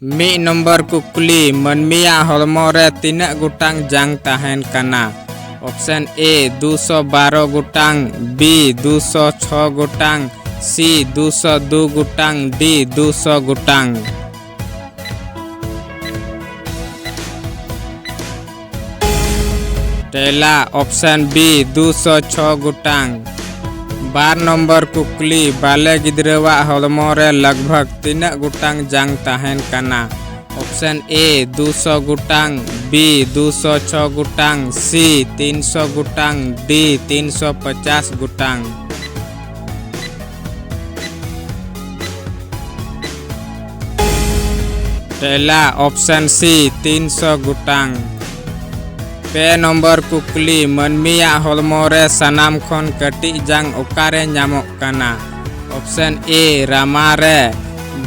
मी number कुकली मनमिया हॉर्मो रे तीना गुटांग जांग ताहेन कना। ऑप्शन ए 212 गुटांग, बी 206 गुटांग, सी 202 गुटांग, डी 200 गुटांग। तेला ऑप्शन बी 206 गुटांग। 12 नंबर कुकली बाले गिद्रवा हॉर्मो रे लगभग तीना गुटांग जांग ताहेन कना। ऑप्शन ए 200 गुटांग, बी 206 गुटांग, सी 300 गुटांग, डी 350 गुटांग। तेला ऑप्शन सी 300 गुटांग। पे नंबर कुकली मनमिया हॉर्मो रे सनाम खन कटी जांग ओकारे ᱧᱟᱢᱚᱜ कना। ऑप्शन ए रामा रे,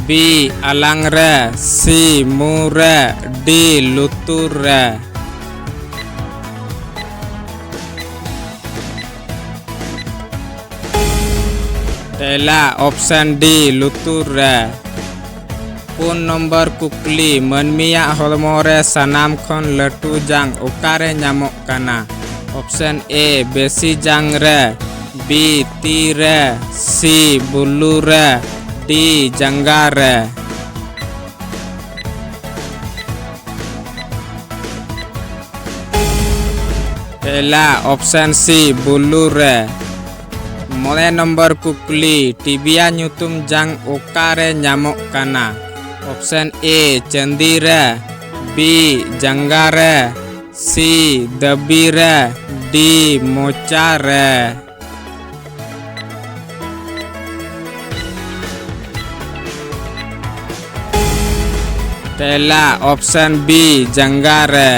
बी आलांग रे, सी मू रे, डी लुतुर रे। तेला ऑप्शन डी लुतुर रे। 4 नंबर कुकली मनमिया हॉर्मो रे सनाम खन लटू जांग ओकारे ᱧᱟᱢᱚᱜ कना। ऑप्शन ए बेसी जांग रे, बी ती रे, सी बुल्लू रे, डी जंगा रे। तेला ऑप्शन सी बुल्लू रे। 9 नंबर कुकली टिबिया ᱧᱩᱛᱩᱢ जांग ओकारे ᱧᱟᱢᱚᱜ कना। ऑप्शन ए चंदी रे, बी जंगा रे, सी दबी रे, डी मोचा रे। तेला ऑप्शन बी जंगा रे।